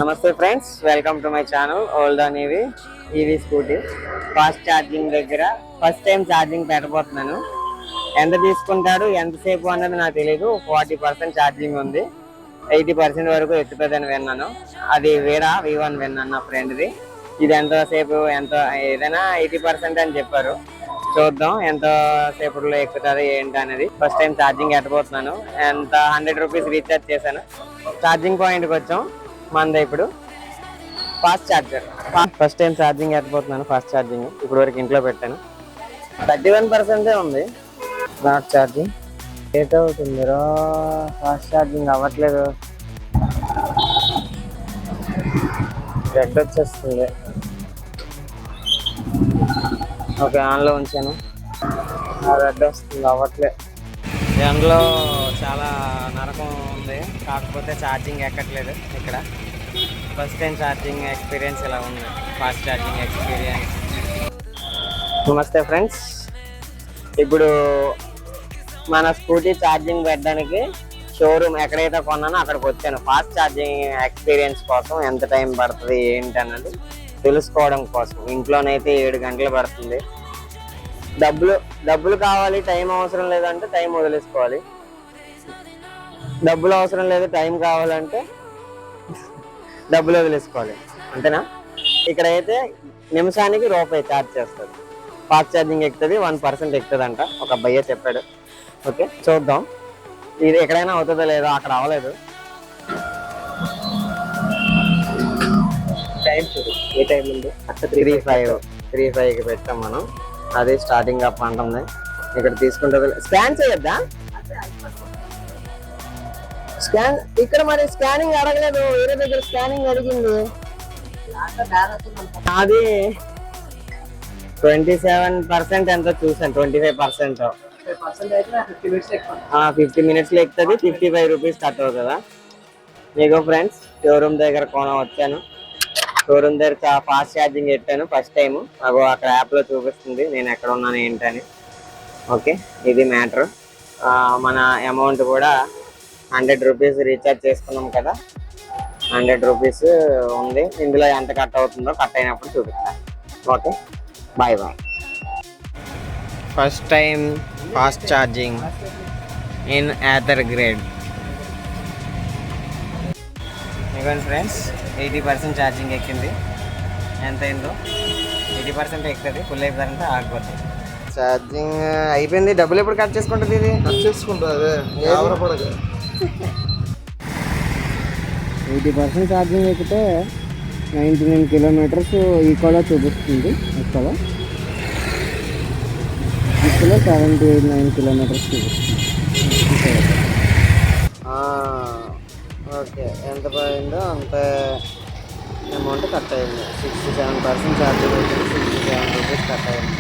నమస్తే friends, welcome to my channel old on EV scooty. Fast charging దగ్గర first time charging పెట్టబోతున్నాను. ఎంత తీసుకుంటాడు ఎంతసేపు అన్నది నాకు తెలియదు. 40% ఛార్జింగ్ ఉంది, 80% వరకు ఎక్కుతుందని విన్నాను. అది V1 విన్నాను నా ఫ్రెండ్ది. ఇది ఎంతసేపు ఏదైనా 80% అని చెప్పారు. చూద్దాం ఎంత సేపట్లో ఎక్కుతుంది ఏంటి అనేది. ఫస్ట్ టైం ఛార్జింగ్ పెట్టబోతున్నాను. ఎంత 100 రూపీస్ రీఛార్జ్ చేశాను. ఛార్జింగ్ పాయింట్కి వచ్చాం. మంది ఇప్పుడు fast charger. First time charging పెట్టబోతున్నాను. ఫాస్ట్ ఛార్జింగ్ ఇప్పుడు వరకు ఇంట్లో పెట్టాను. 31% ఉంది నాట్ ఛార్జింగ్. లేట్ అవుతుంది రా, ఫాస్ట్ ఛార్జింగ్ అవ్వట్లేదు. రెడ్ వచ్చేస్తుంది. ఓకే, ఆన్లో ఉంచాను. రెడ్ వస్తుంది, అవ్వట్లేదు. ఎండలో చాలా నరకం ఉంది, కాకపోతే ఛార్జింగ్ ఎక్కట్లేదు. ఇక్కడ ఫస్ట్ టైం ఛార్జింగ్ ఎక్స్పీరియన్స్ ఇలా ఉంది. Fast charging experience. నమస్తే ఫ్రెండ్స్, ఇప్పుడు మన స్కూటీ ఛార్జింగ్ పెట్టడానికి షోరూమ్ ఎక్కడైతే కొన్నానో అక్కడికి వచ్చాను. ఫాస్ట్ ఛార్జింగ్ ఎక్స్పీరియన్స్ కోసం ఎంత టైం పడుతుంది ఏంటి అన్నది తెలుసుకోవడం కోసం. ఇంట్లోనైతే 7 గంటలు పడుతుంది. డబ్బులు కావాలి, టైం అవసరం లేదంటే టైం వదిలేసుకోవాలి. డబ్బులు అవసరం లేదు, టైం కావాలంటే డబ్బులు వదిలేసుకోవాలి. అంతేనా? ఇక్కడైతే నిమిషానికి రూపాయి ఛార్జ్ చేస్తారు. ఫాస్ట్ ఛార్జింగ్ ఎక్కుతుంది, 1% ఎక్కుతుంది అంట, ఒక అబ్బాయే చెప్పాడు. ఓకే, చూద్దాం ఇది ఎక్కడైనా అవుతుందో లేదో. అక్కడ అవ్వలేదు. టైం చూడు, ఏ టైం ఉంది? 3:05కి పెట్టాం మనం. అది స్టార్టింగ్ అప్ అంటుంది. ఇక్కడ తీసుకుంటుంది. స్కాన్ చేయొద్దా? స్కాన్ ఇక్కడ మరి స్కానింగ్ అడగలేదు, వేరే దగ్గర స్కానింగ్ అడిగింది. అది 27% ఎంతో చూసాను. 25%. 50 మినిట్స్లో ఎక్కుతుంది. 55 రూపీస్ కట్ అవుతుందా? మీకు ఫ్రెండ్స్ షోరూమ్ దగ్గర వచ్చాను. షోరూమ్ దగ్గర ఫాస్ట్ ఛార్జింగ్ పెట్టాను ఫస్ట్ టైం. అక్కడ యాప్లో చూపిస్తుంది నేను ఎక్కడ ఉన్నాను ఏంటని. ఓకే, ఇది మ్యాటర్. మన అమౌంట్ కూడా 100 రూపీస్ రీఛార్జ్ చేసుకున్నాం కదా, 100 రూపీస్ ఉంది. ఇందులో ఎంత కట్ అవుతుందో కట్ అయినప్పుడు చూపిస్తాను. Okay, bye bye. First time fast charging in Ather grade. ఇవ్వండి ఫ్రెండ్స్, 80% ఛార్జింగ్ ఎక్కింది. ఎంత అయిందో? 80% ఎక్కుతుంది. ఫుల్ అయిపోతారంటే ఆగిపోతుంది. ఛార్జింగ్ అయిపోయింది. డబ్బులు ఎప్పుడు కట్ చేసుకుంటుంది? ఇది కట్ చేసుకుంటుంది. 80% ఛార్జింగ్ ఎక్కితే 99 కిలోమీటర్స్ ఈకోలో చూపిస్తుంది. ఇక్కడ 79 కిలోమీటర్స్ చూపిస్తుంది. ఓకే, ఎంత పోయిందో అంత అమౌంట్ కట్ అయింది. 67% ఛార్జింగ్ వచ్చింది. 67 రూపీస్ కట్ అయింది.